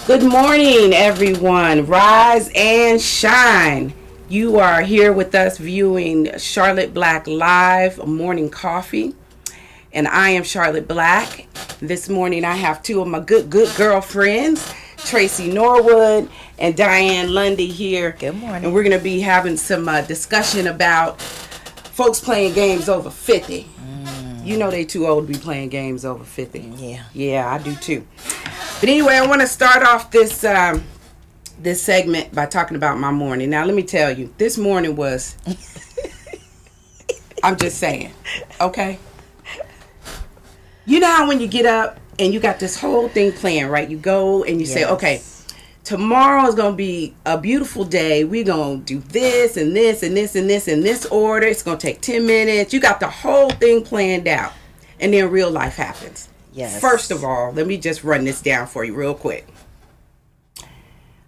Good morning, everyone. Rise and shine. You are here with us viewing Charlotte Black Live Morning Coffee. And I am Charlotte Black. This morning I have two of my good girlfriends, Tracy Norwood and Diane Lundy here. Good morning. And we're going to be having some discussion about folks playing games over 50. You know they too old to be playing games over 50. Yeah. Yeah, I do too. But anyway, I want to start off this this segment by talking about my morning. Now, let me tell you, this morning was, I'm just saying, okay? You know how when you get up and you got this whole thing planned, right? You go and you say, okay, tomorrow is going to be a beautiful day. We're going to do this and this and this and this in this order. It's going to take 10 minutes. You got the whole thing planned out. And then real life happens. Yes. First of all, let me just run this down for you real quick.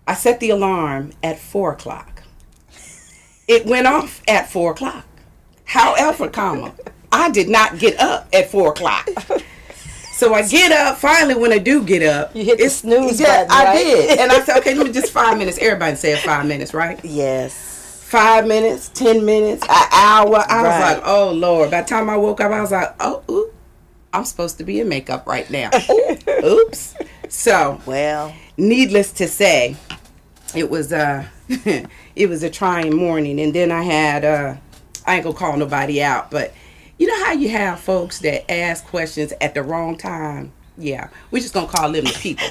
I set the alarm at 4 o'clock. It went off at 4 o'clock. However, I did not get up at 4 o'clock. So I get up, finally when I do get up. You hit the snooze button, I right? did. And I said, okay, let me just 5 minutes. Everybody said 5 minutes, right? Yes. 5 minutes, 10 minutes, an hour. I was Right. like, oh, Lord. By the time I woke up, I was like, ooh, I'm supposed to be in makeup right now. Oops. So, Well, needless to say, it was it was a trying morning. And then I had, I ain't going to call nobody out, but you know how you have folks that ask questions at the wrong time? Yeah, we're just going to call them the people.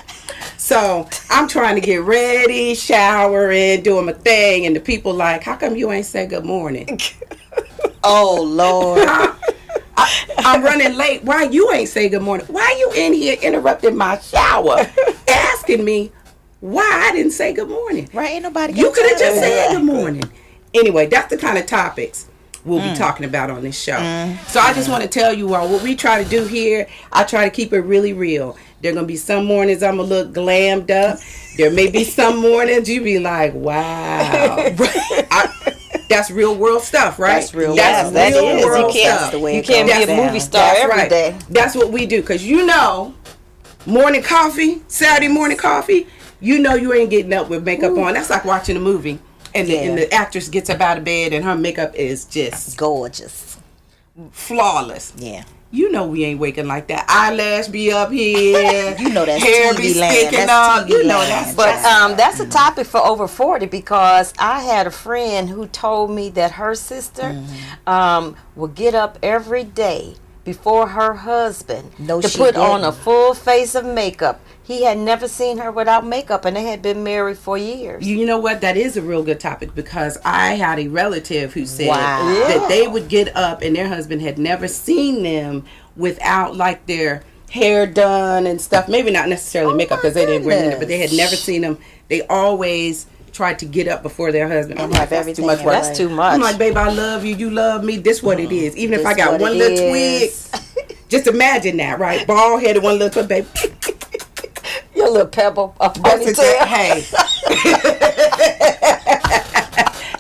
So I'm trying to get ready, showering, doing my thing, and the people like, how come you ain't say good morning? oh Lord. I'm running late. Why you ain't say good morning? Why you in here interrupting my shower, asking me why I didn't say good morning? Right, ain't nobody. You could have just got said time. good morning. Anyway, that's the kind of topics we'll be talking about on this show. So I just want to tell you all what we try to do here. I try to keep it really real. There going to be some mornings I'm going to look glammed up. There may be some mornings you be like, wow. That's real world stuff, right? That's real. That's That real is. world You can't. stuff. The way You it can't goes be a down. movie star That's every right. day. That's what we do. Because you know, morning coffee, Saturday morning coffee, you know you ain't getting up with makeup on. That's like watching a movie. And the actress gets up out of bed and her makeup is just Gorgeous. flawless. Yeah. You know we ain't waking like that. Eyelash be up here. You know that's hair TV be land. sticking That's up. TV You know land. that's But that's a topic for over 40 because I had a friend who told me that her sister would get up every day before her husband No, to she put on a didn't. full face of makeup. He had never seen her without makeup, and they had been married for years. You know what? That is a real good topic because I had a relative who said Wow. that they would get up and their husband had never seen them without like their hair done and stuff. Maybe not necessarily makeup because they didn't wear it, but they had never seen them. They always tried to get up before their husband. I'm like, that's too much work. That's too much. I'm like, babe, I love you. You love me. This what it is. Even if I This got what one it little is. twig, just imagine that, right? Bald headed, one little twig, babe. Your little pebble up That's ponytail. hey.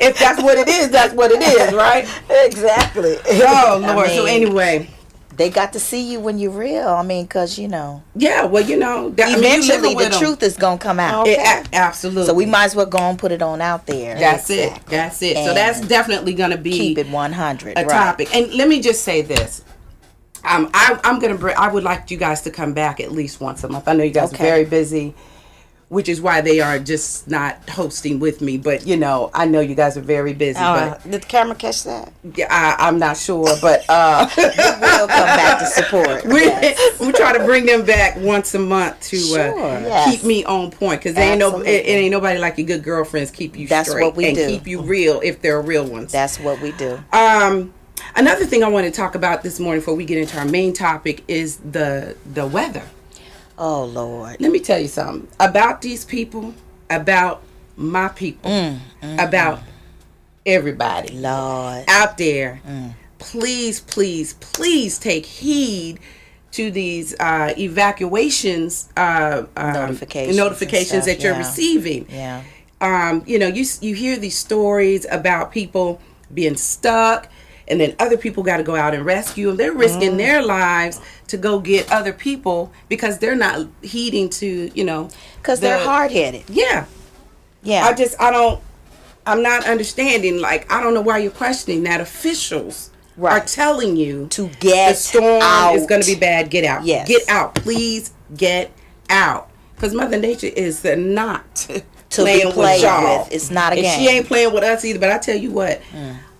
If that's what it is, that's what it is, right? Exactly. Oh, Lord. So mean- anyway, They got to see you when you're real. I mean, because, you know, yeah, well, you know, that, eventually I mean, you living the with 'em. truth is going to come out. Absolutely. So we might as well go and put it on out there. That's it. That's it. So And that's definitely going to be Keep it 100. a right. topic. And let me just say this. I'm gonna bring. I would like you guys to come back at least once a month. I know you guys Okay. are very busy, which is why they are just not hosting with me. But you know, I know you guys are very busy. But Did the camera catch that? yeah, I'm not sure. But We'll come back to support. we try to bring them back once a month to Yes. keep me on point because ain't Absolutely. it ain't nobody like your good girlfriends keep you That's straight what we and do. keep you real if they're real ones. That's what we do. Another thing I want to talk about this morning before we get into our main topic is the weather. Oh, Lord. Let me tell you something about these people, about my people, about everybody Lord. out there. Please, please, please take heed to these evacuations Notifications and that stuff, you're yeah. receiving. Yeah. You know, you hear these stories about people being stuck and then other people got to go out and rescue them. They're risking their lives to go get other people because they're not heeding to, Because they're hard-headed. Yeah. Yeah. I'm not understanding. Like, I don't know why you're questioning that. Officials are telling you to get the storm out. is going to be bad. Get out. Yes. Get out. Please get out. Because Mother Nature is not to playing be played with y'all. with. It's not a and game. She ain't playing with us either. But I tell you what,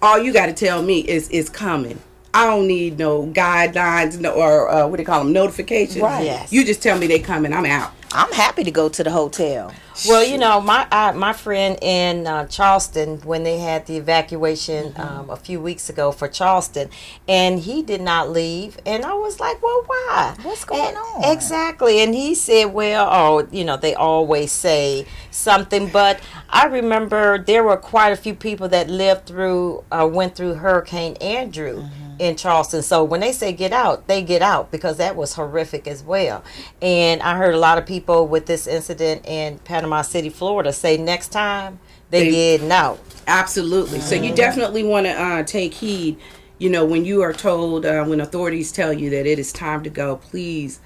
all you got to tell me is it's coming. I don't need no guidelines or what do you call them, notifications. Right. Yes. You just tell me they coming. I'm out. I'm happy to go to the hotel. Well, my friend in Charleston, when they had the evacuation a few weeks ago for Charleston, and he did not leave, and I was like, well, why? What's going on? Exactly. And he said, well, they always say something, but I remember there were quite a few people that went through Hurricane Andrew in Charleston. So when they say get out, they get out, because that was horrific as well. And I heard a lot of people with this incident in Panama City, Florida, say next time they getting out. Absolutely. So you definitely want to take heed. When you are told, when authorities tell you that it is time to go, please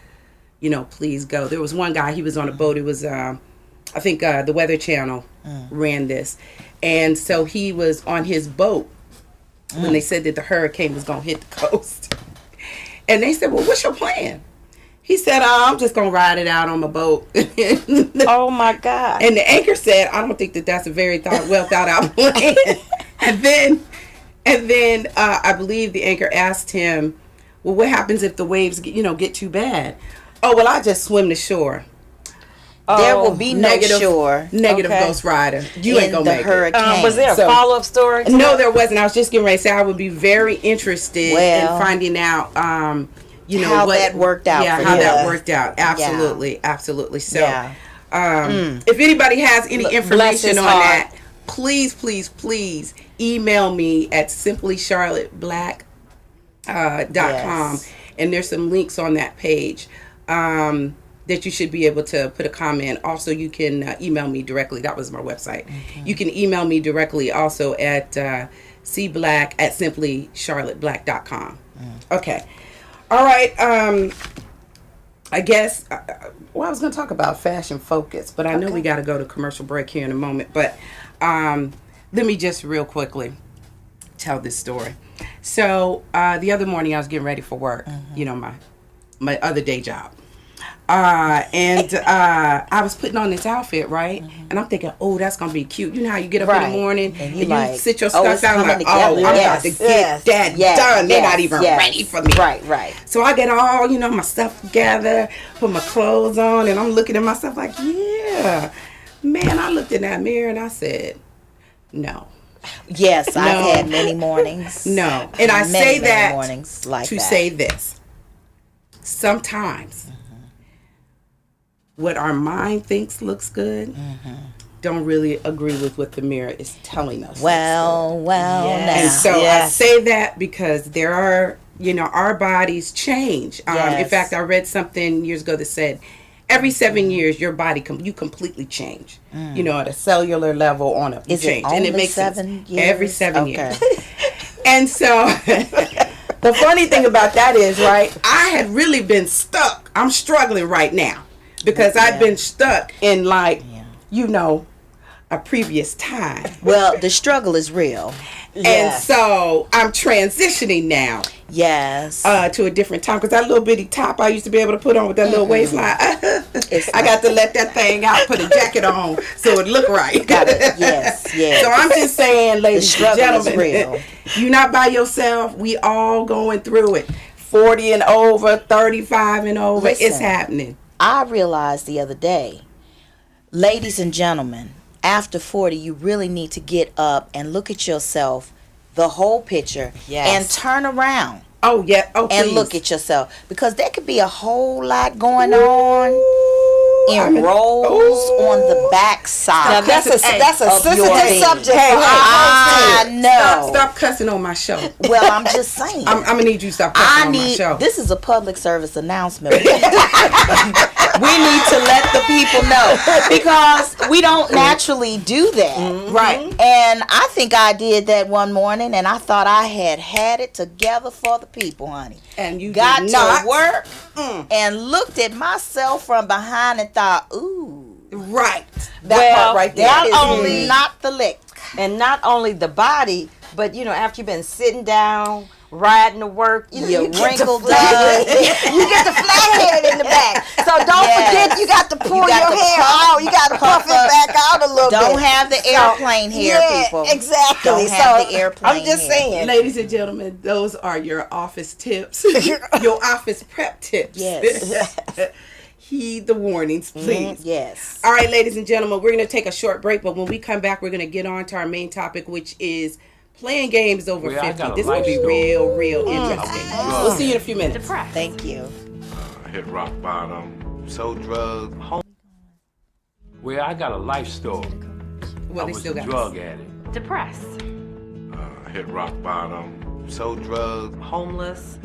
go. There was one guy, he was on a boat. It was, I think the Weather Channel ran this. And so he was on his boat when they said that the hurricane was going to hit the coast. And they said, well, what's your plan? He said, I'm just going to ride it out on my boat. Oh, my God. And the anchor said, I don't think that's a very well thought out plan. and then I believe the anchor asked him, well, what happens if the waves get too bad? Oh, well, I just swim to shore. There will be no shore. Negative Ghost Rider. You ain't going to make hurricane. Was there a follow-up story? No, there wasn't. I was just getting ready to say I would be very interested in finding out, how that worked out. Yeah, how that worked out. Absolutely. Absolutely. So, if anybody has any information on that, please, please, please email me at simplycharlotteblack.com. And there's some links on that page. That you should be able to put a comment. Also, you can email me directly. That was my website. You can email me directly also at cblack@simplycharlotteblack.com. Okay. All right. I guess, I was going to talk about fashion focus, but I know we got to go to commercial break here in a moment. But let me just real quickly tell this story. So the other morning I was getting ready for work, my other day job. I was putting on this outfit, right? And I'm thinking, oh, that's going to be cute. You know how you get up in the morning and you sit your stuff down like, I'm about to get that done. They're not even ready for me. Right. So I get all, my stuff together, put my clothes on, and I'm looking at myself like, yeah. Man, I looked in that mirror and I said, no. Yes, I've had many mornings. No. And I say that mornings like to that. say this. Sometimes what our mind thinks looks good don't really agree with what the mirror is telling us. Well, now. And so I say that because there are, our bodies change. In fact, I read something years ago that said every 7 years your body you completely change. At a cellular level on a Is change. It only and it makes 7 years? Every 7 years. And so the funny thing about that is, right, I had really been stuck. I'm struggling right now. Because I've been stuck in a previous time. Well, the struggle is real. And so I'm transitioning now. Yes. To a different time. Because that little bitty top I used to be able to put on with that little waistline. I got to let that thing out, put a jacket on so it look right. Got it. Yes. So I'm just saying, ladies and gentlemen, real. You're not by yourself. We all going through it. 40 and over, 35 and over. Listen, it's happening. I realized the other day, ladies and gentlemen, after 40, you really need to get up and look at yourself, the whole picture, and turn around. Oh, yeah. Oh, and please. look at yourself. Because there could be a whole lot going on in rolls on the back side. That's a sensitive subject. Hey, I know. Stop cussing on my show. Well, I'm just saying. I'm going to need you to stop cussing on my show. This is a public service announcement. We need to let the people know because we don't naturally do that. Right. And I think I did that one morning and I thought I had it together for the people, honey. And you got did to not. work and looked at myself from behind and thought, ooh. Right. That part right there. Not only not the lick. And not only the body, but after you've been sitting down, riding to work, you wrinkled up. You get the flat head in the back. So don't forget you got to pull your hair out. You got to puff it back out a little bit. Don't have the airplane hair, people. Exactly. Don't have the airplane I'm just hair. saying. Ladies and gentlemen, those are your office tips. Your office prep tips. Yes. Heed the warnings, please. Yes. All right, ladies and gentlemen, we're going to take a short break, but when we come back, we're going to get on to our main topic, which is playing games over 50. This will be real interesting. We'll see you in a few minutes. Thank you. Hit rock bottom, sold drugs. Well, I got a life story. Well, I they was still a got drug addict. Depressed, Hit rock bottom, sold drugs, homeless.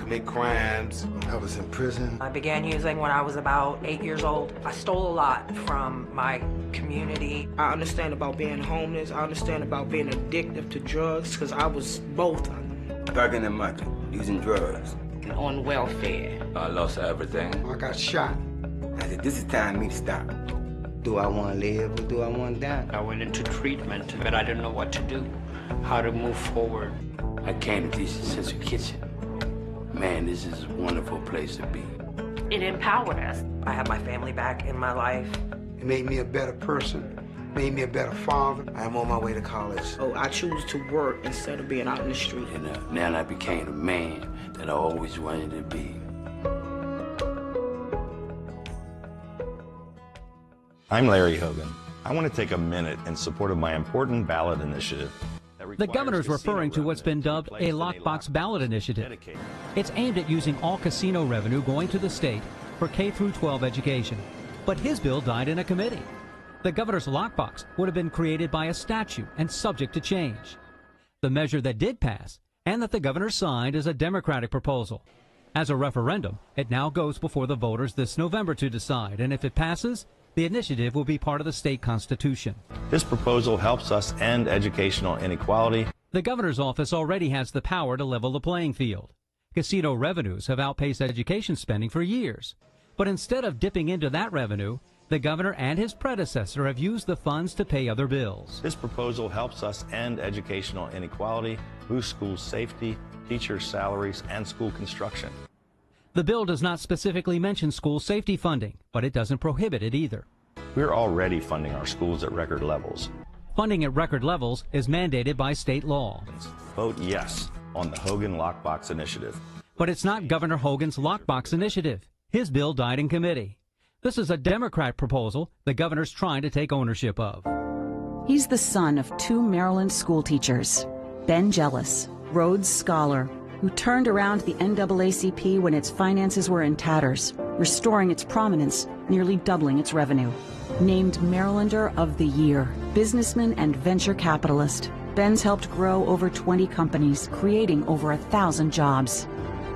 commit crimes. I was in prison. I began using when I was about 8 years old. I stole a lot from my community. I understand about being homeless. I understand about being addicted to drugs because I was both of them. Back in the market, using drugs. On welfare. I lost everything. I got shot. I said, this is time for me to stop. Do I want to live or do I want to die? I went into treatment, but I didn't know what to do, how to move forward. I came to this Central Kitchen. Man, this is a wonderful place to be. It empowered us. I have my family back in my life. It made me a better person, made me a better father. I'm on my way to college. So I choose to work instead of being out in the street. And now I became the man that I always wanted to be. I'm Larry Hogan. I want to take a minute in support of my important ballot initiative. The governor's referring to what's been dubbed a lockbox ballot initiative. It's aimed at using all casino revenue going to the state for K-12 education. But his bill died in a committee. The governor's lockbox would have been created by a statute and subject to change. The measure that did pass and that the governor signed is a Democratic proposal. As a referendum, it now goes before the voters this November to decide, and if it passes, the initiative will be part of the state constitution. This proposal helps us end educational inequality. The governor's office already has the power to level the playing field. Casino revenues have outpaced education spending for years. But instead of dipping into that revenue, the governor and his predecessor have used the funds to pay other bills. This proposal helps us end educational inequality, boost school safety, teachers' salaries, and school construction. The bill does not specifically mention school safety funding, but it doesn't prohibit it either. We're already funding our schools at record levels. Funding at record levels is mandated by state law. Vote yes on the Hogan Lockbox Initiative. But it's not Governor Hogan's Lockbox Initiative. His bill died in committee. This is a Democrat proposal the governor's trying to take ownership of. He's the son of two Maryland school teachers, Ben Jealous, Rhodes Scholar, who turned around the NAACP when its finances were in tatters, restoring its prominence, nearly doubling its revenue. Named Marylander of the Year, businessman and venture capitalist, Ben's helped grow over 20 companies, creating over 1,000 jobs.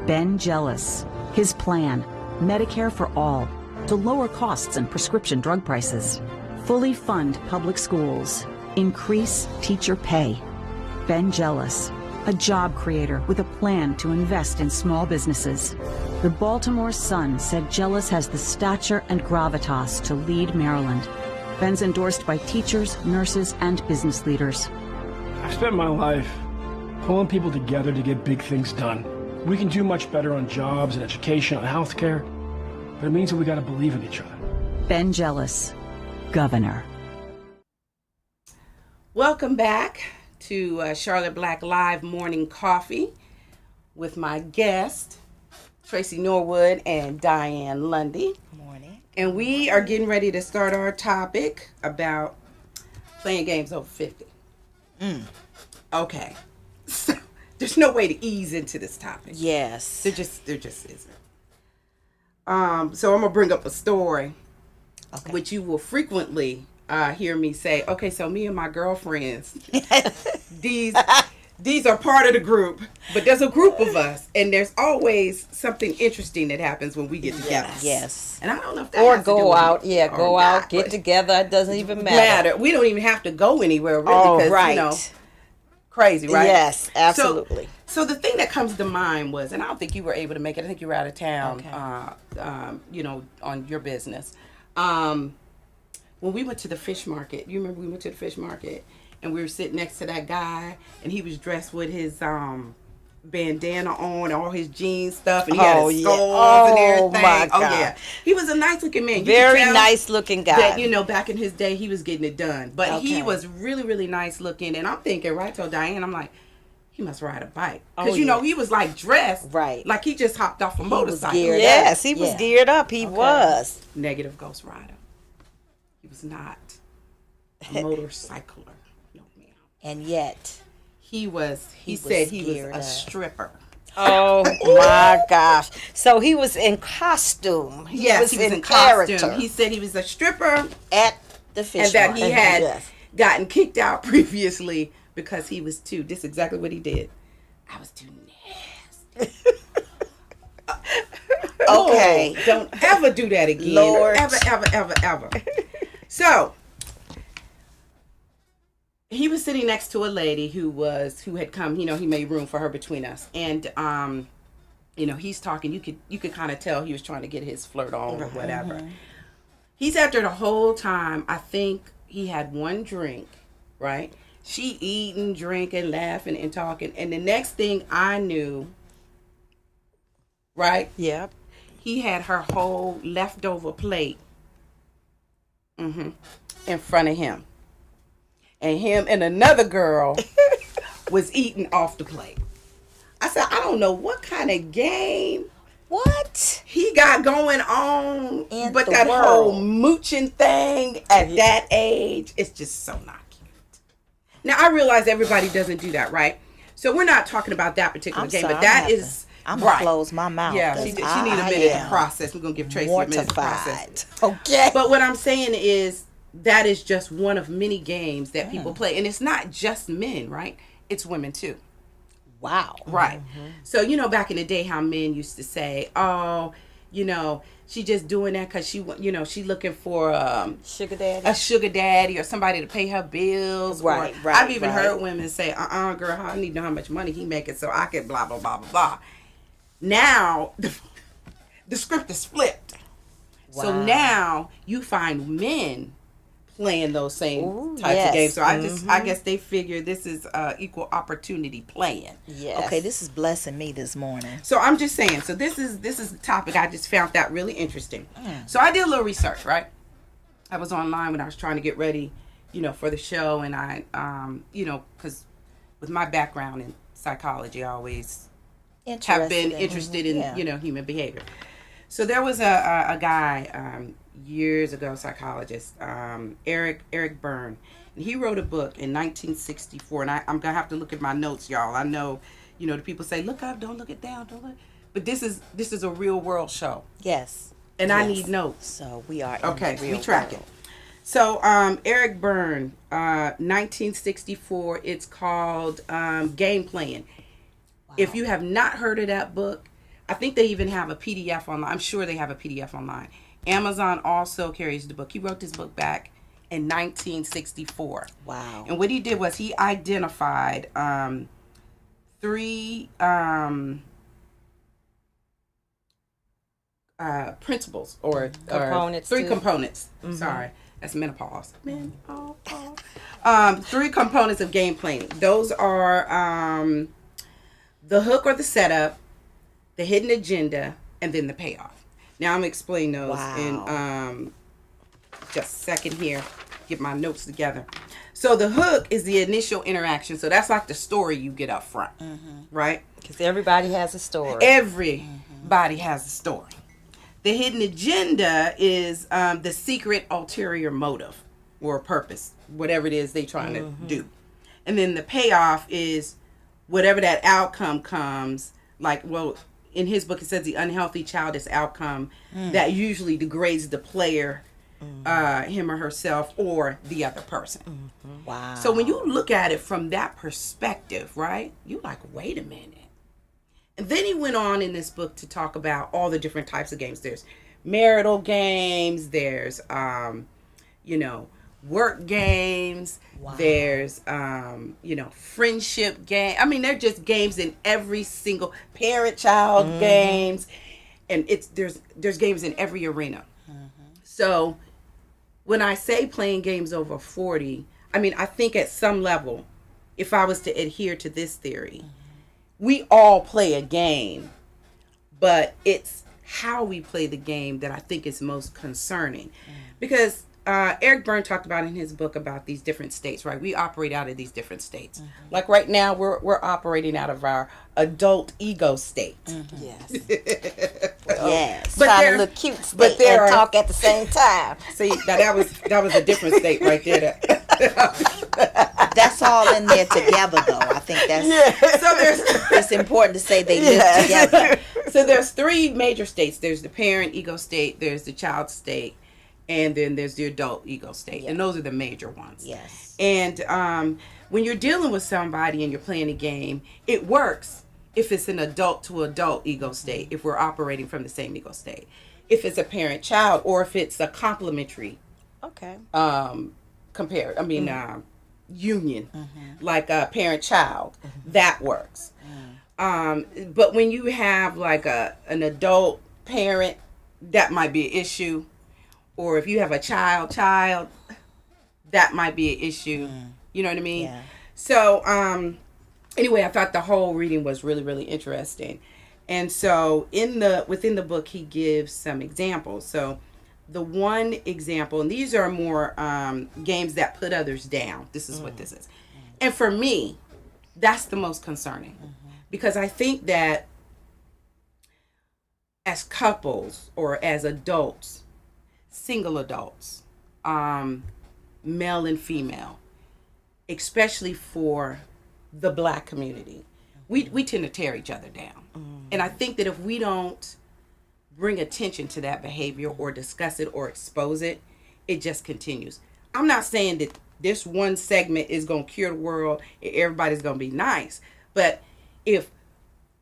Ben Jealous. His plan, Medicare for all, to lower costs and prescription drug prices. Fully fund public schools. Increase teacher pay. Ben Jealous. A job creator with a plan to invest in small businesses. The Baltimore Sun said Jealous has the stature and gravitas to lead Maryland. Ben's endorsed by teachers, nurses, and business leaders. I've spent my life pulling people together to get big things done. We can do much better on jobs and education and healthcare, but it means that we got to believe in each other. Ben Jealous, Governor. Welcome back to Charlotte Black Live Morning Coffee with my guest, Tracy Norwood and Diane Lundy. Good morning. And we are getting ready to start our topic about playing games over 50. Okay. So there's no way to ease into this topic. Yes. There just isn't. So I'm going to bring up a story, which you will frequently hear me say, okay, so me and my girlfriends, these these are part of the group, but there's a group of us, and there's always something interesting that happens when we get together. Yes. And I don't know if that Or has to do go with out, it or go not, out, get but together. It doesn't even matter. We don't even have to go anywhere, really, because, right. you know, crazy, right? Yes, absolutely. So the thing that comes to mind was, and I don't think you were able to make it. I think you were out of town, you know, on your business. When we went to the fish market, you remember we went to the fish market and we were sitting next to that guy and he was dressed with his bandana on, all his jeans stuff, and he had his skulls and everything. My God. Oh yeah, he was a nice looking man. Very nice looking guy. That, you know, back in his day, he was getting it done, but he was really, really nice looking. And I'm thinking, right? So Diane, I'm like, he must ride a bike because you know he was like dressed like he just hopped off a motorcycle. Yes, he was geared up. He was negative ghost rider. He was not a motorcycler. No, ma'am. And yet he was. He said he was a stripper. Oh my gosh! So he was in costume. He was in costume. He said he was a stripper at the fish and market. that he had gotten kicked out previously because he was too. This is exactly what he did. I was too nasty. Okay, don't ever do that again. Lord, ever. So he was sitting next to a lady who had come. You know, he made room for her between us, and you know, he's talking. You could kind of tell he was trying to get his flirt on or whatever. He sat there the whole time. I think he had one drink, right? She eating, drinking, laughing, and talking, and the next thing I knew, right? Yep. He had her whole leftover plate in front of him. And him and another girl was eating off the plate. I said, I don't know what kind of game he got going on, but that whole mooching thing at that age, it's just so not cute. Now, I realize everybody doesn't do that, right? So we're not talking about that particular game, but that is... I'm going to close my mouth. Yeah, she need a minute to process. We're going to give Tracy a minute to process. Okay. But what I'm saying is that is just one of many games that people play. And it's not just men, right? It's women too. Wow. Right. So, you know, back in the day how men used to say, oh, you know, she just doing that because she, you know, she looking for sugar daddy, a sugar daddy or somebody to pay her bills. Right, or I've even heard women say, girl, I need to know how much money he making so I can blah, blah, blah, blah, blah. Now, the script is flipped. Wow. So now you find men playing those same types of games. So I guess they figure this is equal opportunity playing. Yes. Okay, this is blessing me this morning. So I'm just saying. So this is the topic. I just found that really interesting. So I did a little research. Right. I was online when I was trying to get ready, you know, for the show, and I, you know, because with my background in psychology, I always have been interested in you know, human behavior. So there was a guy years ago, psychologist, Eric Berne, and he wrote a book in 1964. And I'm gonna have to look at my notes, y'all. I know, you know, the people say look up, don't look it down, don't look. But this is a real world show. Yes. And I need notes. So we are okay. In the real we track world. It. So Eric Berne, 1964. It's called Game Playing. If you have not heard of that book, I think they even have a PDF online. I'm sure they have a PDF online. Amazon also carries the book. He wrote this book back in 1964. Wow. And what he did was he identified three principles or components. Three components. Sorry. That's menopause. Three components of game playing. Those are... the hook or the setup, the hidden agenda, and then the payoff. Now I'm going to explain those in just a second here. Get my notes together. So the hook is the initial interaction. So that's like the story you get up front, right? Because everybody has a story. Everybody has a story. The hidden agenda is the secret ulterior motive or purpose, whatever it is they're trying to do. And then the payoff is whatever that outcome comes, like, well, in his book, it says the unhealthy childish outcome that usually degrades the player him or herself or the other person. Wow. So when you look at it from that perspective, right, you like, wait a minute. And then he went on in this book to talk about all the different types of games. There's marital games, there's work games, there's friendship game. I mean, they're just games in every single parent-child games, and there's games in every arena. So when I say playing games over 40, I mean, I think at some level, if I was to adhere to this theory, we all play a game, but it's how we play the game that I think is most concerning. Because Eric Byrne talked about in his book about these different states, right? We operate out of these different states. Like right now, we're operating out of our adult ego state. Yes. Yes. But Trying there- to look cute but state there and are- talk at the same time. See, now that was a different state right there. That's all in there together, though. I think that's So it's important to say they live together. So there's three major states. There's the parent ego state, there's the child state, and then there's the adult ego state. And those are the major ones. Yes. And when you're dealing with somebody and you're playing a game, it works if it's an adult to adult ego state, if we're operating from the same ego state. If it's a parent child, or if it's a complementary union, like a parent child, that works. But when you have like an adult parent, that might be an issue. Or if you have a child, that might be an issue. You know what I mean? Yeah. So anyway, I thought the whole reading was really, really interesting. And so within the book, he gives some examples. So the one example, and these are more games that put others down. This is what this is. And for me, that's the most concerning. Because I think that as couples or as adults, single adults, male and female, especially for the Black community, we tend to tear each other down. And I think that if we don't bring attention to that behavior or discuss it or expose it, it just continues. I'm not saying that this one segment is going to cure the world and everybody's going to be nice. But if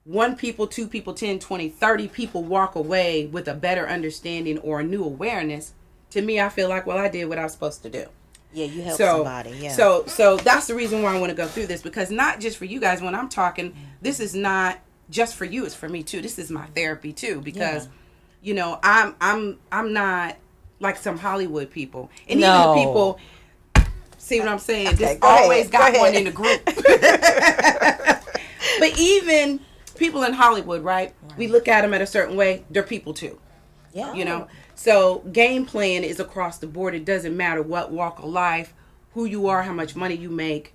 1 people, 2 people, 10, 20, 30 people walk away with a better understanding or a new awareness, to me, I feel like, well, I did what I was supposed to do. Yeah, you help somebody. Yeah. So that's the reason why I want to go through this, because not just for you guys, when I'm talking, this is not just for you, it's for me too. This is my therapy too, because I'm not like some Hollywood people. And even the people, see what I'm saying? Okay, Just go always ahead, got go one ahead. in the group. But even people in Hollywood, right? We look at them at a certain way. They're people too. Yeah. So game playing is across the board. It doesn't matter what walk of life, who you are, how much money you make.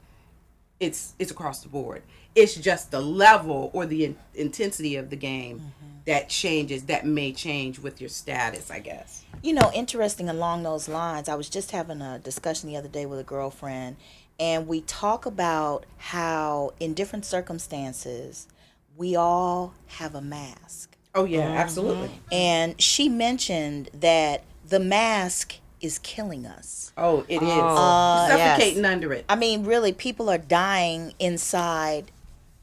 It's across the board. It's just the level or the intensity of the game that changes, that may change with your status, I guess. Interesting along those lines, I was just having a discussion the other day with a girlfriend, and we talk about how in different circumstances, we all have a mask. Oh, yeah, absolutely. And she mentioned that the mask is killing us. Oh, it is. Suffocating under it. I mean, really, people are dying inside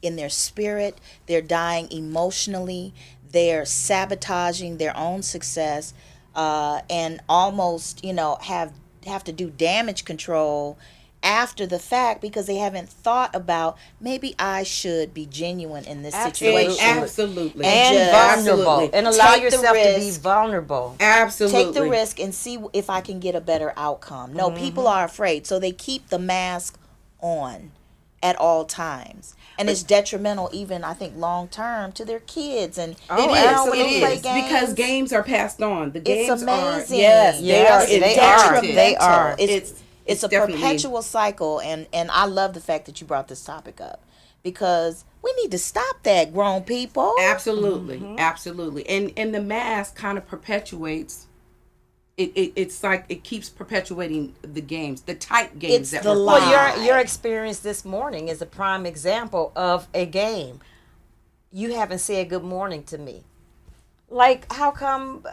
in their spirit. They're dying emotionally. They're sabotaging their own success and almost, have to do damage control after the fact because they haven't thought about maybe I should be genuine in this situation. Absolutely. And vulnerable. And allow yourself to be vulnerable. Absolutely. Take the risk and see if I can get a better outcome. No, people are afraid. So they keep the mask on at all times. And it's detrimental even, I think, long term to their kids. And it is. Because games are passed on. The games it's amazing. They are. It's a perpetual cycle, and I love the fact that you brought this topic up because we need to stop that, grown people. Absolutely, absolutely. And the mask kind of perpetuates. It's like it keeps perpetuating the games, the type games that we're playing. Well, your experience this morning is a prime example of a game. You haven't said good morning to me. Like, how come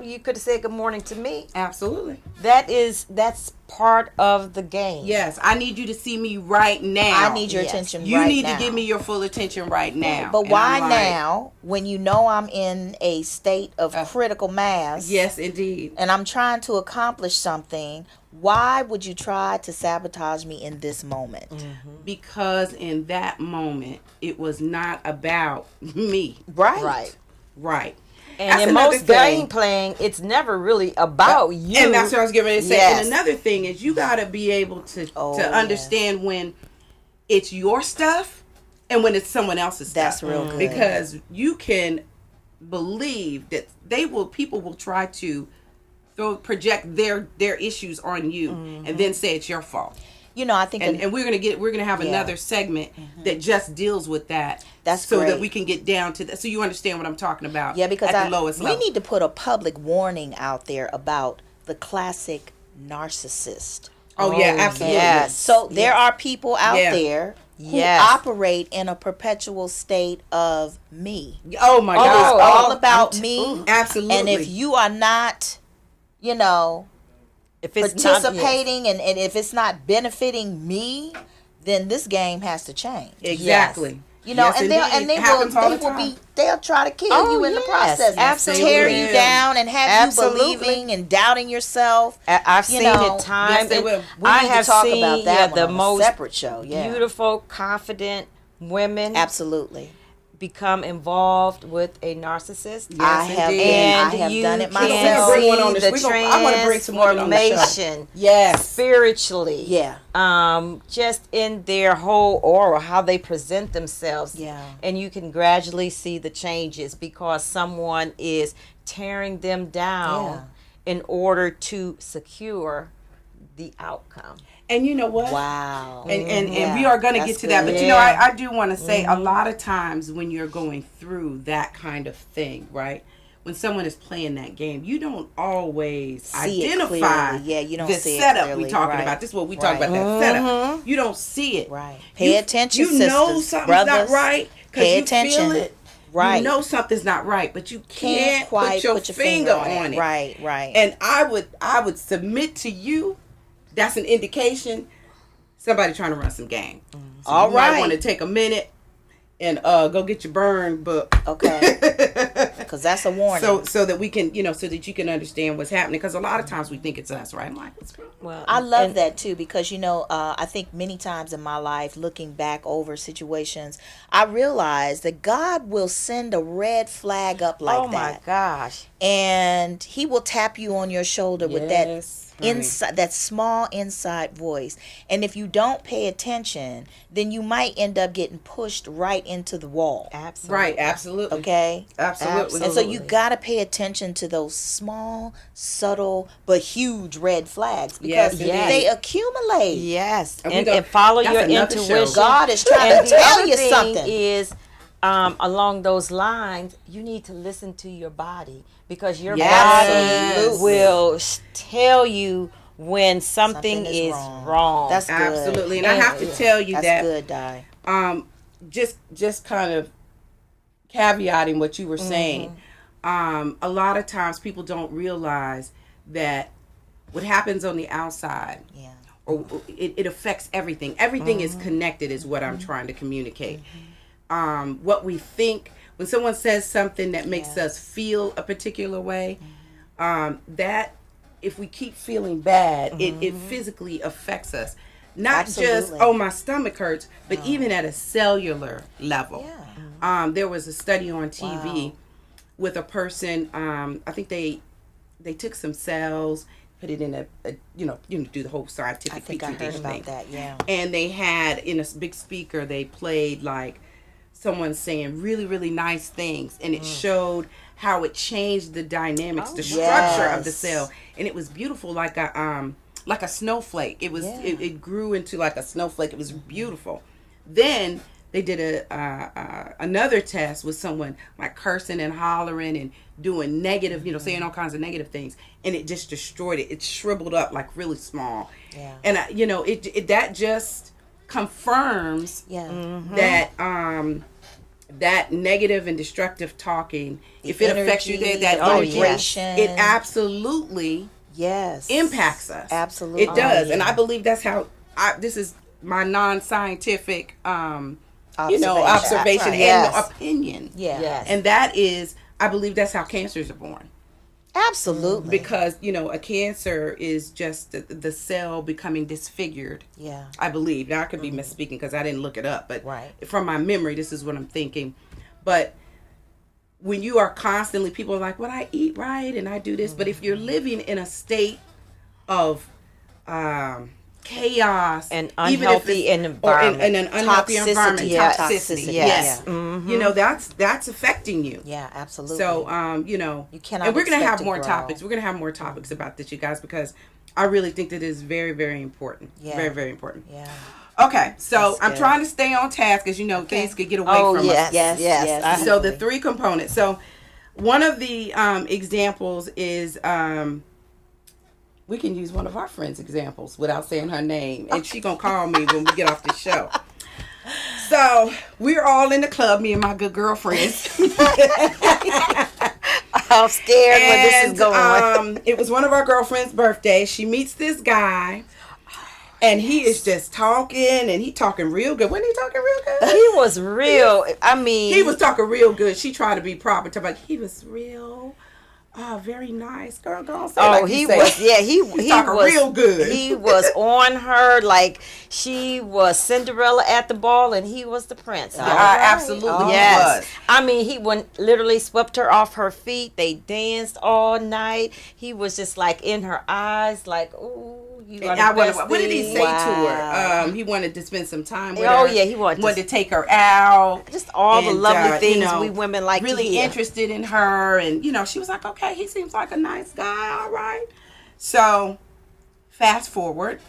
you could have said good morning to me? Absolutely. That's part of the game. Yes, I need you to see me right now. I need your attention you right need now. to give me your full attention right now. But And why I'm like, now, when you know I'm in a state of critical mass? Yes, indeed. And I'm trying to accomplish something. Why would you try to sabotage me in this moment? Because in that moment, it was not about me. Right. And That's in another most thing. game playing, it's never really about you. And that's what I was getting ready to say. Yes. And another thing is you got to be able to understand when it's your stuff and when it's someone else's stuff. That's real good. Because you can believe that people will try to project their issues on you and then say it's your fault. You know, I think, and we're gonna have another segment that just deals with that. That's so great. that we can get down to that. So you understand what I'm talking about. Yeah, because at the lowest we level. need to put a public warning out there about the classic narcissist. Oh yeah, absolutely. Yes. So there are people out there who operate in a perpetual state of me. Oh my God! It's all about me. Absolutely. And if you are not, if it's participating and if it's not benefiting me, then this game has to change. Exactly. Yes. They'll try to kill you in the process. Absolutely. Tear you down and have you believing and doubting yourself. I've seen it time. Yes, they will. I have talk seen about that the on most a separate show. beautiful, confident women absolutely become involved with a narcissist. Yes, I have done it myself. Bring one on the I want to bring some women on the show. Transformation. Yes. Spiritually. Yeah. Just in their whole aura, how they present themselves. Yeah. And you can gradually see the changes because someone is tearing them down in order to secure the outcome. And you know what? Wow. And we are going to get to that. But I do want to say a lot of times when you're going through that kind of thing, right? When someone is playing that game, you don't always see identify you don't the see setup it we're talking about. This is what we talk about, that setup. You don't see it. Right. Pay attention, You know something's not right because you feel it. Right. You know something's not right, but you can't quite put your finger on it. Right. And I would submit to you, that's an indication somebody trying to run some game. So you might want to take a minute and go get your burn book. Okay. Because that's a warning. So that we can, so that you can understand what's happening. Because a lot of times we think it's us, right? I'm like, well, I love that too because I think many times in my life, looking back over situations, I realized that God will send a red flag up like that. Oh my gosh! And He will tap you on your shoulder with that inside, that small inside voice. And if you don't pay attention, then you might end up getting pushed right into the wall. Absolutely. Right. Absolutely. Okay. Absolutely. And so you got to pay attention to those small, subtle, but huge red flags because they accumulate. Yes. And follow your intuition. Show. God is trying to tell you something. Is along those lines, you need to listen to your body because your body will tell you when something is wrong. That's good. Absolutely. And I have to tell you that's good, Di. Just kind of caveating what you were saying. A lot of times people don't realize that what happens on the outside or it affects everything. Everything is connected is what I'm trying to communicate. What we think when someone says something that makes us feel a particular way, that if we keep feeling bad, it physically affects us. Not just, my stomach hurts, but even at a cellular level. There was a study on TV with a person, I think they took some cells, put it in a do the whole scientific I heard about that, and they had in a big speaker, they played like someone saying really, really nice things, and it showed how it changed the dynamics, the structure of the cell, and it was beautiful, like a snowflake. It was it grew into like a snowflake. It was beautiful. Then they did another test with someone like cursing and hollering and doing negative, saying all kinds of negative things, and it just destroyed it. It shriveled up like really small. And that just confirms that that negative and destructive talking, if it affects you, energy, that the energy, vibration. it absolutely impacts us. Absolutely. It does. And I believe that's how, this is my non-scientific, observation and opinion. Yes. And that is, I believe that's how cancers are born. Absolutely. Because, a cancer is just the cell becoming disfigured. Yeah. I believe. Now, I could be misspeaking because I didn't look it up. But from my memory, this is what I'm thinking. But when you are constantly, people are like, well, I eat right and I do this. But if you're living in a state of chaos and unhealthy environment, and an unhealthy environment, toxicity, yes. That's affecting you. Yeah, absolutely. So you cannot. And we're gonna have more topics. We're gonna have more topics about this, you guys, because I really think that is very, very important. Yeah. Very, very important. Yeah. Okay, so I'm trying to stay on task, as things could get away from us. Yes. So the 3 components. So one of the examples is. We can use one of our friends' examples without saying her name. And she going to call me when we get off the show. So, we're all in the club, me and my good girlfriends. I'm scared where this is going. It was one of our girlfriends' birthdays. She meets this guy. And he is just talking, and he talking real good. Wasn't he talking real good? He was real. He was talking real good. She tried to be proper. But he was real. Oh, very nice, girl. Go on, say like he was. Yeah, he was real good. He was on her like she was Cinderella at the ball, and he was the prince. Absolutely, yes. He literally swept her off her feet. They danced all night. He was just like in her eyes, like ooh. What did he say to her? He wanted to spend some time with her. Oh yeah, he wanted to take her out. Just all the lovely things we women like really to hear. Interested in her, and she was like, okay, he seems like a nice guy. All right. So, fast forward.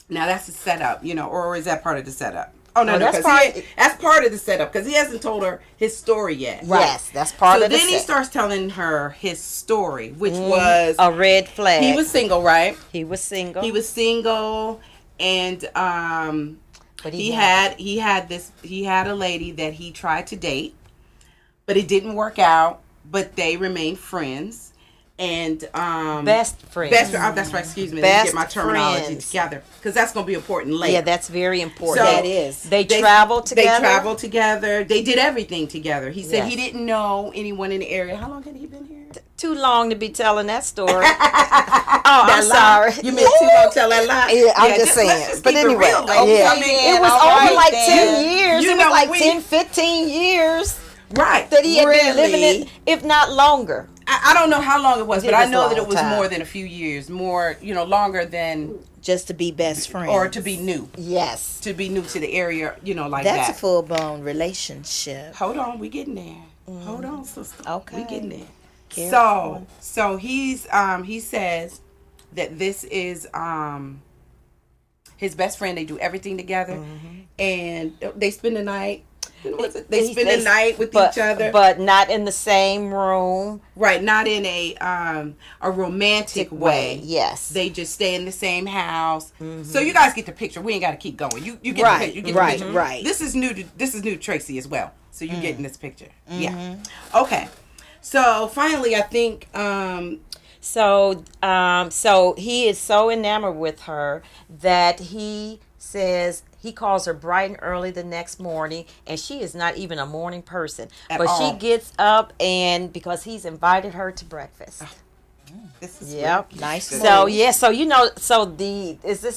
Now that's the setup, or is that part of the setup? Oh no, that's part of the setup because he hasn't told her his story yet. Right. Yes, that's part of the So then he starts telling her his story, which was a red flag. He was single, right? He was single, and but he had a lady that he tried to date, but it didn't work out. But they remained friends. And best friends. That's right. Excuse me. Let me get my terminology together because that's going to be important later. Yeah, that's very important. So that is. They traveled together. They did everything together. He said he didn't know anyone in the area. How long had he been here? Too long to be telling that story. I'm sorry. You meant too long to tell that lie? Yeah, I'm just saying. But anyway, it was over like 10 years. It was like 10, 15 years. Right. That he had been living it, if not longer. I don't know how long it was, but I know that it was more than a few years. More, longer than just to be best friends. Or to be new. Yes. To be new to the area, like that. That's a full-blown relationship. Hold on, we getting there. Hold on, sister. Okay. We getting there. Careful. So he's he says that this is his best friend. They do everything together, and they spend the night. They spend the night with each other, but not in the same room. Right, not in a romantic way. Yes, they just stay in the same house. So you guys get the picture. We ain't got to keep going. You get the picture. You get the picture. Right. This is new to Tracy as well. So you getting this picture. Yeah. Okay. So finally, I think. So he is so enamored with her that he says. He calls her bright and early the next morning, and she is not even a morning person. But she gets up, and because he's invited her to breakfast. This is nice. So this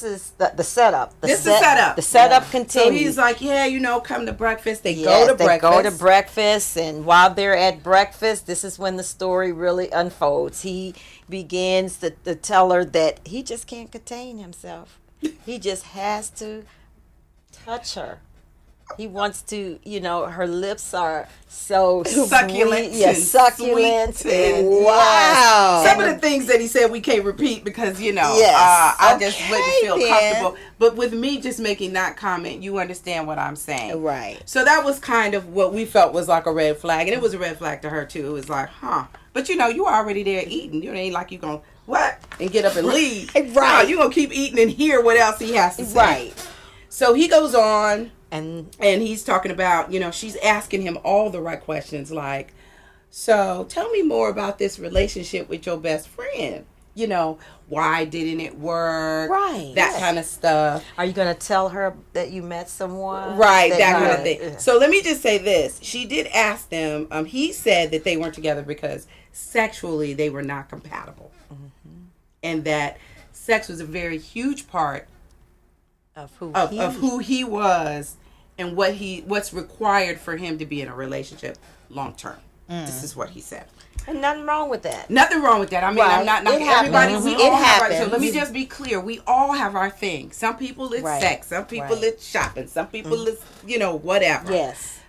is the setup. This is the setup. The setup continues. So he's like, come to breakfast. They go to breakfast, and while they're at breakfast, this is when the story really unfolds. He begins to tell her that he just can't contain himself. He just has to touch her. He wants to, her lips are so succulent. Sweet. Succulent. And wow. Some of the things that he said we can't repeat because, I just wouldn't feel comfortable. But with me just making that comment, you understand what I'm saying. Right. So that was kind of what we felt was like a red flag. And it was a red flag to her, too. It was like, But, you were already there eating. You ain't like you going, what? And get up and leave. Right. No, you going to keep eating and hear what else he has to say. Right. So he goes on And he's talking about, she's asking him all the right questions, like, so tell me more about this relationship with your best friend. Why didn't it work? Right. That kind of stuff. Are you going to tell her that you met someone? Right, that kind of thing. So let me just say this. She did ask them, he said that they weren't together because sexually they were not compatible. Mm-hmm. And that sex was a very huge part of who he was and what's required for him to be in a relationship long term. This is what he said. And nothing wrong with that. Nothing wrong with that. I mean, right. I'm not everybody. We it all have happens. our, so let me just be clear. We all have our thing. Some people it's right. sex. Some people it's shopping. Some people it's whatever. Yes.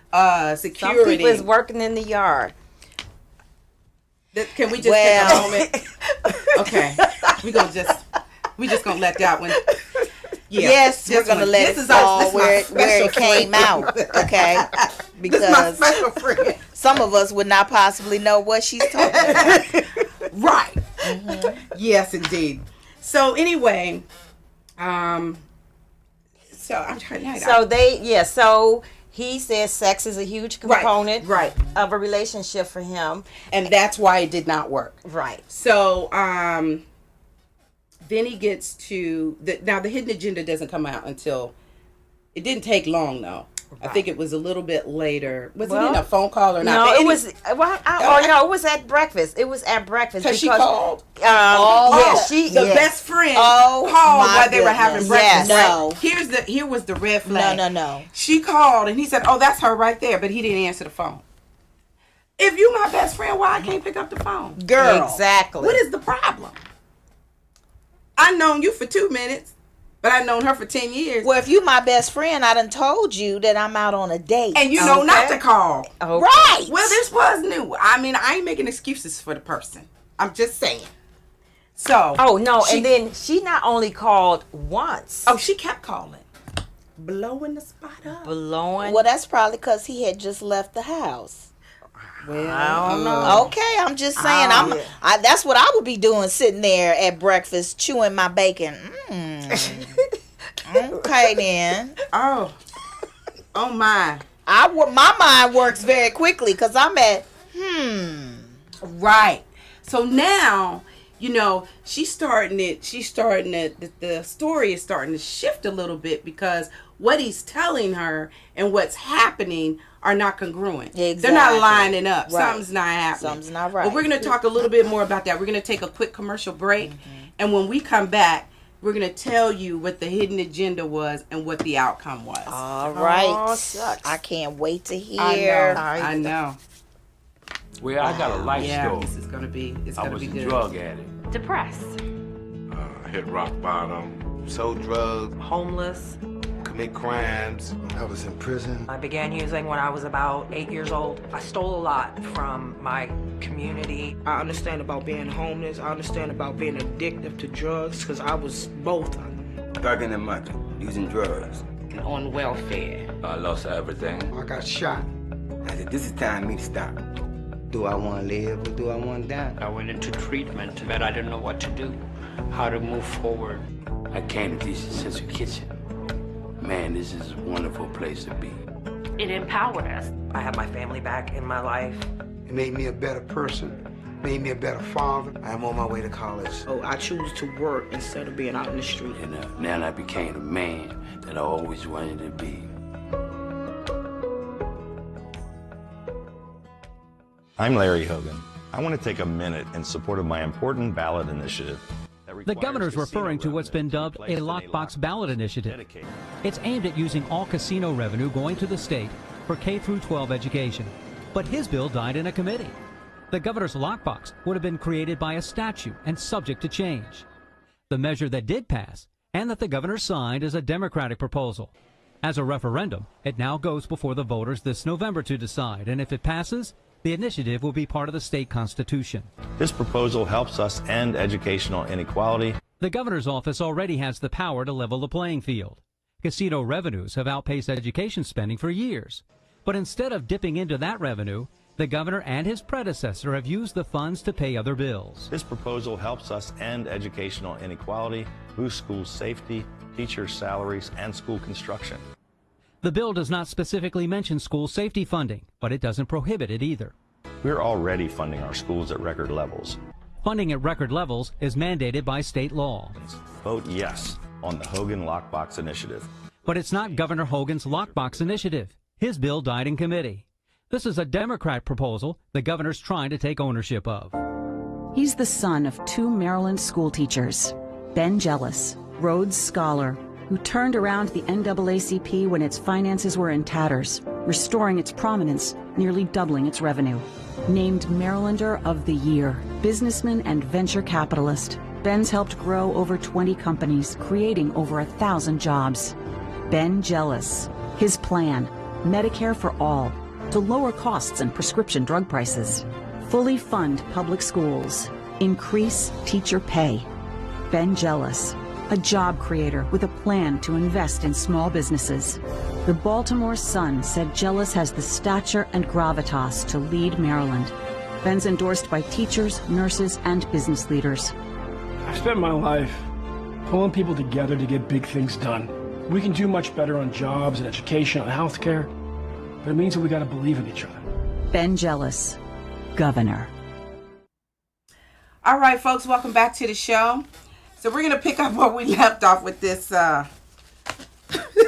Security. Some people is working in the yard. Can we just take a moment? Okay. We just gonna let that one. Yeah, yes, we're gonna let it fall where it came out. Okay. Because this is my special friend. Some of us would not possibly know what she's talking about. Right. Mm-hmm. Yes, indeed. So anyway, so I'm trying. So he says sex is a huge component of a relationship for him, and that's why it did not work. Right. So then he gets to now the hidden agenda doesn't come out until it didn't take long though. Right. I think it was a little bit later. Was it in a phone call or not? No, it was. No, it was at breakfast. It was at breakfast because she called. The best friend called while they were having breakfast. Yes. No, here was the red flag. No. She called and he said, "Oh, that's her right there," but he didn't answer the phone. If you my best friend, why I can't pick up the phone? Girl, exactly. What is the problem? I known you for 2 minutes. But I've known her for 10 years. Well, if you my best friend, I done told you that I'm out on a date. And you know not to call. Okay. Right. Well, this was new. I mean, I ain't making excuses for the person. I'm just saying. So. Oh, no. And then she not only called once. Oh, she kept calling. Blowing the spot up. Well, that's probably because he had just left the house. Well, I don't know. Okay, I'm just saying. That's what I would be doing, sitting there at breakfast, chewing my bacon. Okay, then. Oh my. My mind works very quickly because I'm at. Right. So now, she's starting it. The story is starting to shift a little bit because what he's telling her and what's happening are not congruent. Exactly. They're not lining up. Right. Something's not happening. Something's not right. But we're going to talk a little bit more about that. We're going to take a quick commercial break. And when we come back, we're going to tell you what the hidden agenda was and what the outcome was. All right. Oh, I can't wait to hear. I know. Well, I got a life story. This is going to be, I was a drug addict. Depressed. Hit rock bottom. Sold drugs. Homeless. Commit crimes. I was in prison. I began using when I was about 8 years old. I stole a lot from my community. I understand about being homeless. I understand about being addicted to drugs because I was both. Thugging and mucking, using drugs. On welfare. I lost everything. I got shot. I said, this is time for me to stop. Do I want to live or do I want to die? I went into treatment, but I didn't know what to do, how to move forward. I came to teach the Central Kitchen. Man, this is a wonderful place to be. It empowered us. I have my family back in my life. It made me a better person. Made me a better father. I'm on my way to college. So I choose to work instead of being out in the street. And now I became the man that I always wanted to be. I'm Larry Hogan. I want to take a minute in support of my important ballot initiative. The governor's referring to what's been dubbed a lockbox ballot initiative. It's aimed at using all casino revenue going to the state for K-12 education. But his bill died in a committee. The governor's lockbox would have been created by a statute and subject to change. The measure that did pass and that the governor signed is a Democratic proposal. As a referendum, it now goes before the voters this November to decide, and if it passes, the initiative will be part of the state constitution. This proposal helps us end educational inequality. The governor's office already has the power to level the playing field. Casino revenues have outpaced education spending for years. But instead of dipping into that revenue, the governor and his predecessor have used the funds to pay other bills. This proposal helps us end educational inequality, boost school safety, teacher salaries, and school construction. The bill does not specifically mention school safety funding, but it doesn't prohibit it either. We're already funding our schools at record levels. Funding at record levels is mandated by state law. Vote yes on the Hogan Lockbox Initiative. But it's not Governor Hogan's Lockbox Initiative. His bill died in committee. This is a Democrat proposal the governor's trying to take ownership of. He's the son of 2 Maryland school teachers, Ben Jealous, Rhodes Scholar, who turned around the NAACP when its finances were in tatters, restoring its prominence, nearly doubling its revenue. Named Marylander of the Year, businessman and venture capitalist, Ben's helped grow over 20 companies, creating over 1,000 jobs. Ben Jealous. His plan, Medicare for all, to lower costs and prescription drug prices. Fully fund public schools. Increase teacher pay. Ben Jealous. A job creator with a plan to invest in small businesses. The Baltimore Sun said Jealous has the stature and gravitas to lead Maryland. Ben's endorsed by teachers, nurses, and business leaders. I've spent my life pulling people together to get big things done. We can do much better on jobs and education and healthcare, but it means that we got to believe in each other. Ben Jealous, Governor. All right, folks, welcome back to the show. So we're going to pick up where we left off with this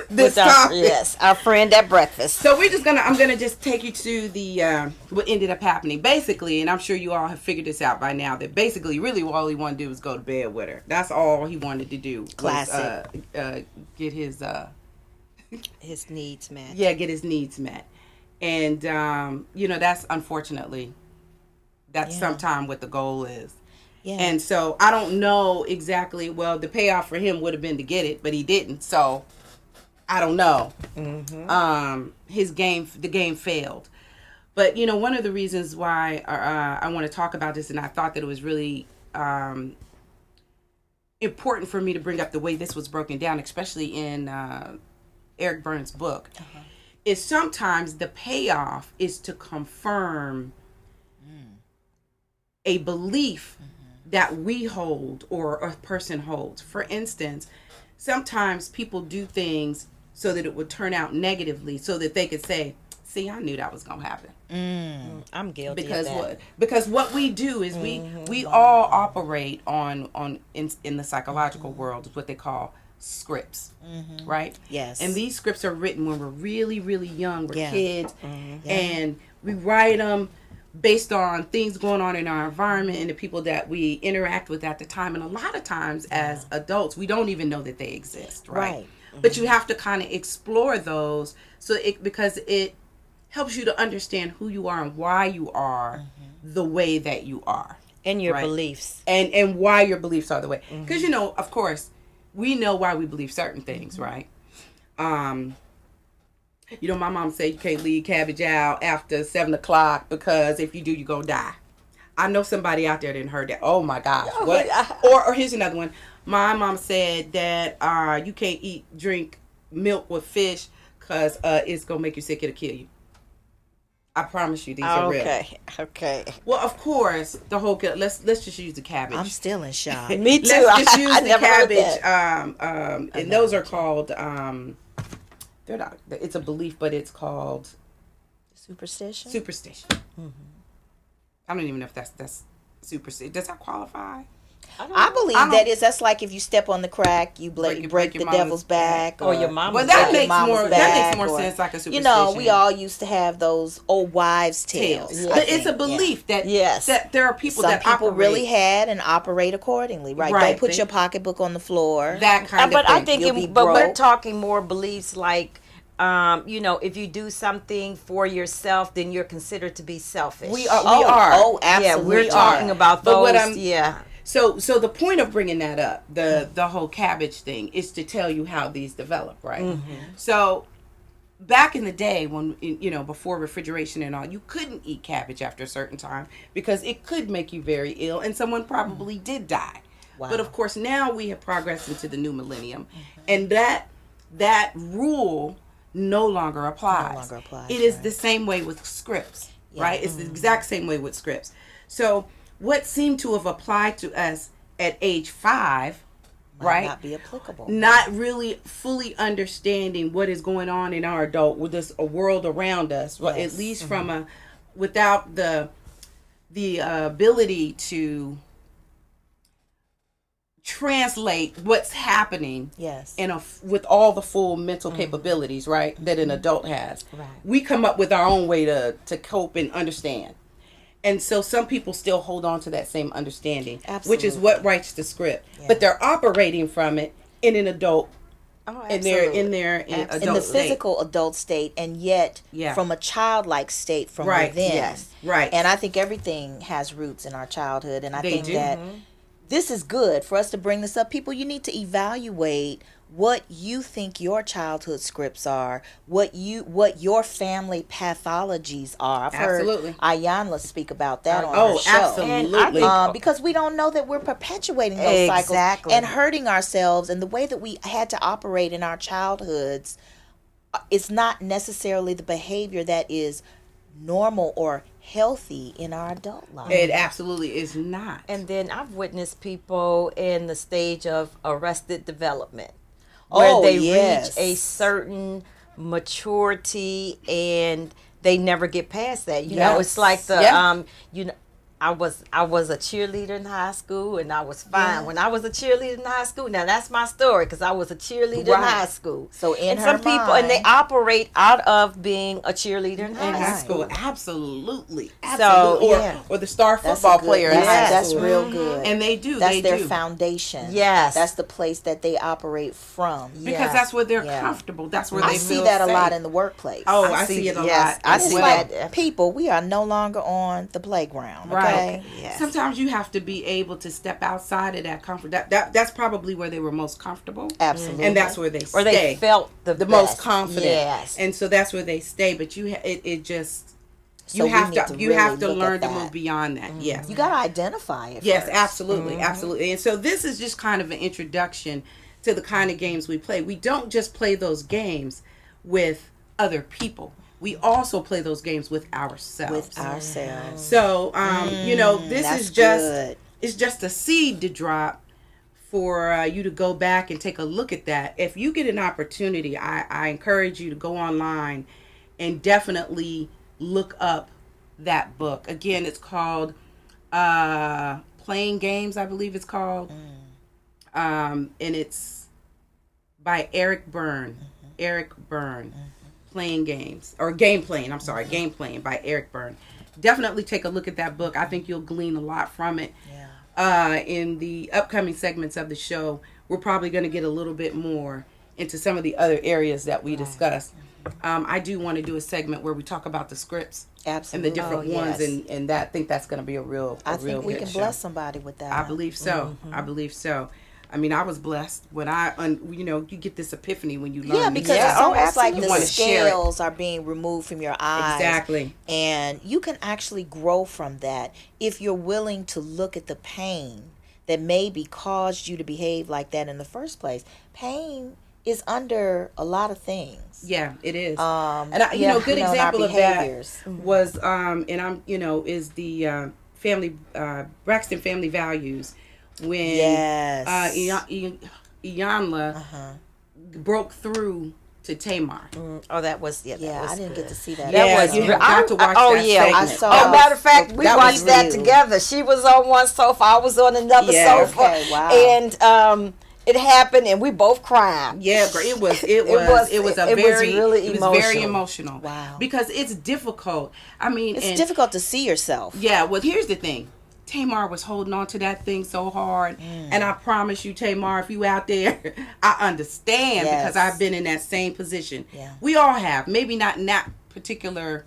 this topic. Yes, our friend at breakfast. So I'm going to just take you to the what ended up happening. Basically, and I'm sure you all have figured this out by now, that basically really all he wanted to do was go to bed with her. That's all he wanted to do. Classic. Was, get his his needs met. Yeah, get his needs met. And that's unfortunately sometimes what the goal is. Yeah. And so I don't know exactly. Well, the payoff for him would have been to get it, but he didn't. So I don't know. Mm-hmm. The game failed. But one of the reasons why I want to talk about this, and I thought that it was really important for me to bring up the way this was broken down, especially in Eric Burns' book, is sometimes the payoff is to confirm a belief that we hold or a person holds. For instance, sometimes people do things so that it would turn out negatively, so that they could say, see, I knew that was going to happen. I'm guilty of that. Because what we do is we all operate in the psychological world is what they call scripts, right? Yes. And these scripts are written when we're really, really young. We're kids, and we write them based on things going on in our environment and the people that we interact with at the time. And a lot of times as adults, we don't even know that they exist, right? But you have to kind of explore those because it helps you to understand who you are and why you are the way that you are. And your beliefs. And why your beliefs are the way. Because, of course, we know why we believe certain things, right? My mom said you can't leave cabbage out after 7 o'clock because if you do, you're going to die. I know somebody out there didn't heard that. Oh, my gosh. What? Or here's another one. My mom said that you can't drink milk with fish because it's going to make you sick. It'll kill you. I promise you these are real. Okay. Well, of course, the whole let's just use the cabbage. I'm still in shock. Me too. Let's just use the cabbage. And those are called they're not. It's a belief, but it's called superstition. I don't even know if that's superstition. Does that qualify? I believe that's like if you step on the crack, you break the devil's back, or your mama's. Well, that makes more sense like a superstition. We all used to have those old wives' tales. But it's a belief that there are people Some people really had and operate accordingly, right? Don't put your pocketbook on the floor. That kind of thing. I think, we're talking more beliefs like. If you do something for yourself, then you're considered to be selfish. We are. Oh, absolutely. Yeah, we're talking about those. So the point of bringing that up, the whole cabbage thing, is to tell you how these develop, right? So back in the day when, before refrigeration and all, you couldn't eat cabbage after a certain time because it could make you very ill and someone probably did die. Wow. But of course now we have progressed into the new millennium and that rule no longer applies. It is the same way with scripts, right? It's the exact same way with scripts. So what seemed to have applied to us at age 5 right? Not be applicable. Not really fully understanding what is going on in our adult with this a world around us. Well, at least from without the ability to translate what's happening with all the full mental capabilities, right, that an adult has. Right. We come up with our own way to cope and understand. And so some people still hold on to that same understanding, which is what writes the script. Yeah. But they're operating from it in an adult in their adult in the state. physical adult state, and yet from a childlike state from within. Yes. Right. And I think everything has roots in our childhood, and I think that this is good for us to bring this up. People, you need to evaluate what you think your childhood scripts are, what your family pathologies are. I've heard Ayanla speak about that on her show. Absolutely. Because we don't know that we're perpetuating those cycles and hurting ourselves, and the way that we had to operate in our childhoods is not necessarily the behavior that is normal or healthy in our adult life. It absolutely is not. And then I've witnessed people in the stage of arrested development, where they reach a certain maturity and they never get past that. You know, it's like the I was a cheerleader in high school, and I was fine when I was a cheerleader in high school. Now that's my story, because I was a cheerleader in high school. So in some people, and they operate out of being a cheerleader in high school. school. Absolutely. So or the star football player in high that's school. real good. And they do. That's their foundation. Yes. That's the place that they operate from. Because that's where they're comfortable. That's where they feel see that safe. a lot in the workplace. Oh, I see it a lot. I see that. People, we are no longer on the playground. Right. Okay? Yes. Sometimes you have to be able to step outside of that comfort. That's probably where they were most comfortable. Absolutely. And that's where they stay. Or they felt the most confident. Yes. And so that's where they stay. But you So have to learn to move beyond that. Yes. You got to identify it. Yes, first. absolutely. Absolutely. And so this is just kind of an introduction to the kind of games we play. We don't just play those games with other people. We also play those games with ourselves. So, this is just it's just a seed to drop for you to go back and take a look at that. If you get an opportunity, I encourage you to go online and definitely look up that book. Again, it's called Playing Games, I believe it's called. And it's by Eric Byrne. Eric Byrne. Playing Games, or Game Playing, Game Playing by Eric Byrne. Definitely take a look at that book. I think you'll glean a lot from it. In the upcoming segments of the show, we're probably going to get a little bit more into some of the other areas that we discussed. I do want to do a segment where we talk about the scripts and the different ones, and that, I think that's going to be a real I think we can show. bless somebody with that. I believe so. I believe so. I mean, I was blessed when you get this epiphany when you learn. Yeah, because it's almost like the want scales are being removed from your eyes. Exactly. And you can actually grow from that if you're willing to look at the pain that maybe caused you to behave like that in the first place. Pain is under a lot of things. Yeah, it is. Good example of that was, is the family, Braxton Family Values. When Iyanla broke through to Tamar. That was I didn't get to see that. You got to watch that segment. I saw. Matter of fact, we watched that together. She was on one sofa, I was on another sofa. Okay, wow. And it happened, and we both cried. Yeah, it was very emotional. Wow. Because it's difficult. I mean, it's difficult to see yourself. Yeah. Well, here's the thing. Tamar was holding on to that thing so hard. And I promise you, Tamar, if you out there, I understand because I've been in that same position. Yeah. We all have. Maybe not in that particular,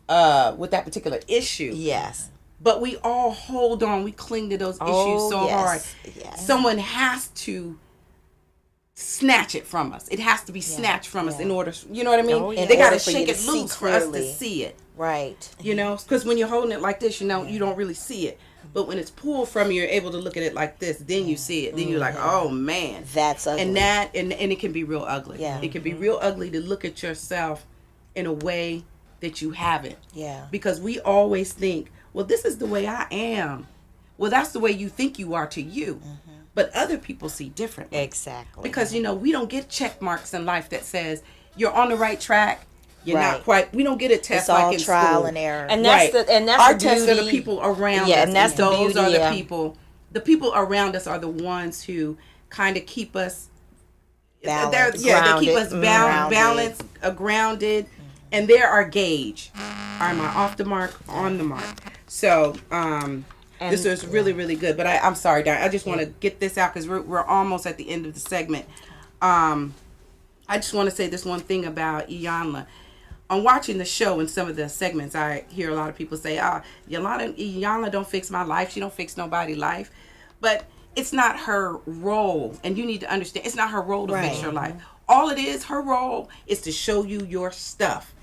with that particular issue. Yes. But we all hold on. We cling to those issues so hard. Yes. Someone has to snatch it from us. It has to be snatched from us in order, you know what I mean? They got to shake it loose for us to see it. Right. You know, because when you're holding it like this, you don't really see it. But when it's pulled from you, you're able to look at it like this. Then you see it. Then you're like, oh man, that's ugly. And it can be real ugly. Yeah. It can be real ugly to look at yourself in a way that you haven't. Yeah. Because we always think, well, this is the way I am. Well, that's the way you think you are to you. but other people see differently. Exactly. Because, you know, we don't get check marks in life that says you're on the right track. You're Right. not quite. We don't get a test It's all like in trial school. and error. And that's right. that's our the tests are the beauty. people around Yeah, us. and that's the those beauty, are the yeah. people. The people around us are the ones who kind of keep us Balanced. they keep Grounded. us balanced, grounded, and they're our gauge. Am I off the mark, on the mark? So this was really, really good. But I'm sorry, Diane. I just want to get this out because we're almost at the end of the segment. I just want to say this one thing about Iyanla. On watching the show and some of the segments, I hear a lot of people say, Iyanla don't fix my life. She don't fix nobody's life. But it's not her role. And you need to understand, it's not her role to fix your life. All it is, her role is to show you your stuff.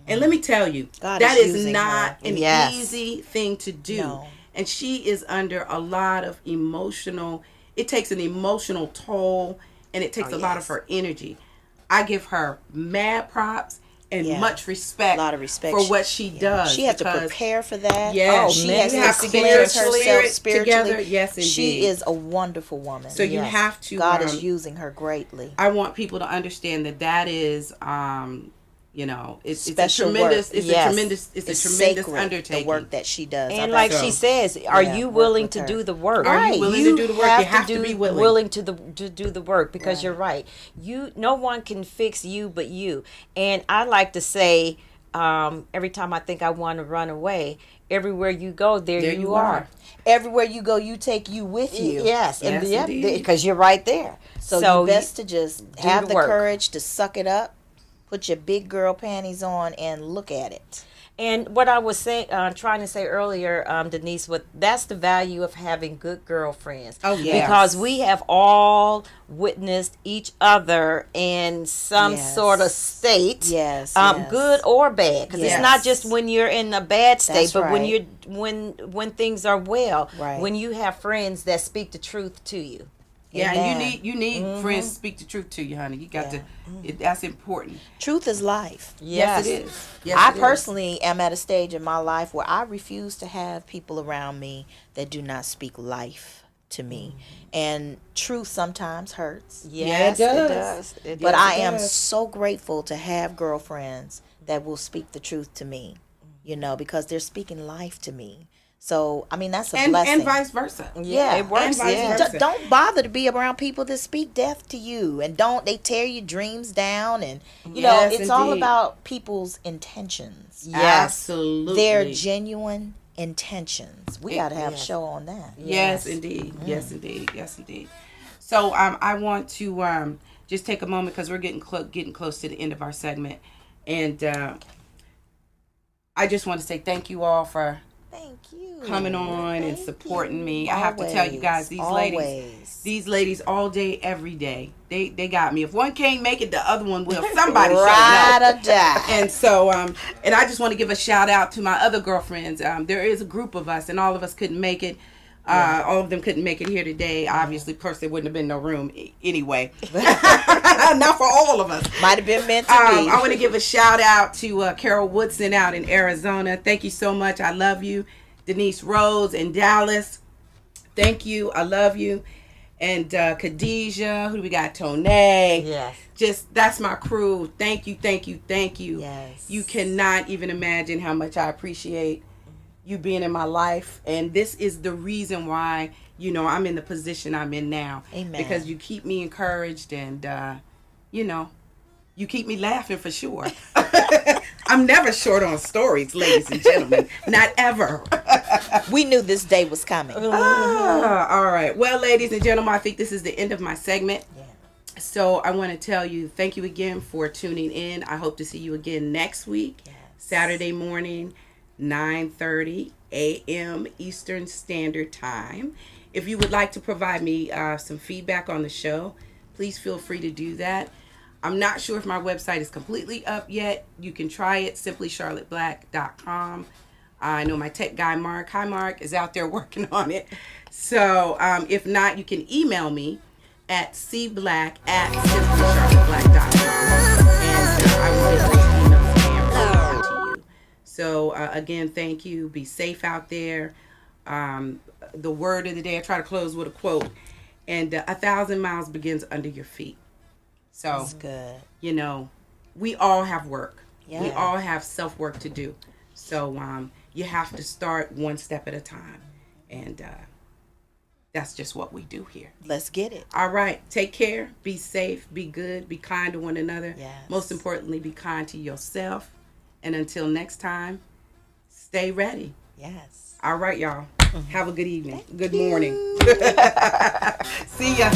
And let me tell you, that is not an easy thing to do. No. And she is under a lot of it takes an emotional toll, and it takes a lot of her energy. I give her mad props and much respect, a lot of respect for what she does. She has to prepare for that. Yes, she has to cleanse herself spiritually. Together. Yes, indeed. She is a wonderful woman. So you have to. God is using her greatly. I want people to understand that is, you know, it's a Special tremendous, work. it's a tremendous undertaking. The work that she does. And like she says, are you willing to do the work? Are you willing to do the work? You have to be willing to do the work, because you're right. No one can fix you but you. And I like to say, every time I think I want to run away, everywhere you go, there you are. Everywhere you go, you take you with you. Yes, because you're right there. So you best to just have the courage to suck it up. Put your big girl panties on and look at it. And what I was saying, trying to say earlier, Denise, that's the value of having good girlfriends. Oh, yes. Because we have all witnessed each other in some sort of state. Yes. Good or bad. Because it's not just when you're in a bad state, but when you're when things are well. Right. When you have friends that speak the truth to you. Yeah, and you need friends to speak the truth to you, honey. You got to. That's important. Truth is life. Yes, it is. Yes, I personally am at a stage in my life where I refuse to have people around me that do not speak life to me. And truth sometimes hurts. Yes, it does. But I am so grateful to have girlfriends that will speak the truth to me, you know, because they're speaking life to me. So, I mean, that's a blessing. And vice versa. Yeah, it works. Don't bother to be around people that speak death to you, and they tear your dreams down, and you know, it's all about people's intentions. Yes, absolutely. Their genuine intentions. We got to have a show on that. Yes, indeed. Yes, indeed. Yes, indeed. So, I want to just take a moment because we're getting close to the end of our segment, and I just want to say thank you all for coming on and supporting me. I have to tell you guys, these ladies all day, every day, they got me. If one can't make it, the other one will. Somebody ride or die. And so, and I just want to give a shout out to my other girlfriends. There is a group of us, and all of us couldn't make it. All of them couldn't make it here today. Obviously, of course, there wouldn't have been no room anyway. Not for all of us. Might have been meant to be. I want to give a shout out to Carol Woodson out in Arizona. Thank you so much. I love you. Denise Rose in Dallas. Thank you. I love you. And Khadijah. Who do we got? Tonay. Yes. That's my crew. Thank you. Thank you. Thank you. Yes. You cannot even imagine how much I appreciate you being in my life. And this is the reason why, you know, I'm in the position I'm in now. Amen. Because you keep me encouraged and, you know, you keep me laughing for sure. I'm never short on stories, ladies and gentlemen. Not ever. We knew this day was coming. All right. Well, ladies and gentlemen, I think this is the end of my segment. Yeah. So I want to tell you, thank you again for tuning in. I hope to see you again next week, Saturday morning, 9:30 a.m. Eastern Standard Time. If you would like to provide me some feedback on the show, please feel free to do that. I'm not sure if my website is completely up yet. You can try it, simplycharlotteblack.com. I know my tech guy, Mark. Hi, Mark, is out there working on it. So if not, you can email me at cblack@simplycharlotteblack.com. And I will get those emails and to you. So again, thank you. Be safe out there. The word of the day, I try to close with a quote. And 1,000 miles begins under your feet. So, That's good. You know, we all have work. Yeah. We all have self-work to do. So you have to start one step at a time. And that's just what we do here. Let's get it. All right. Take care. Be safe. Be good. Be kind to one another. Yes. Most importantly, be kind to yourself. And until next time, stay ready. Yes. All right, y'all. Have a good evening. Good morning. See ya.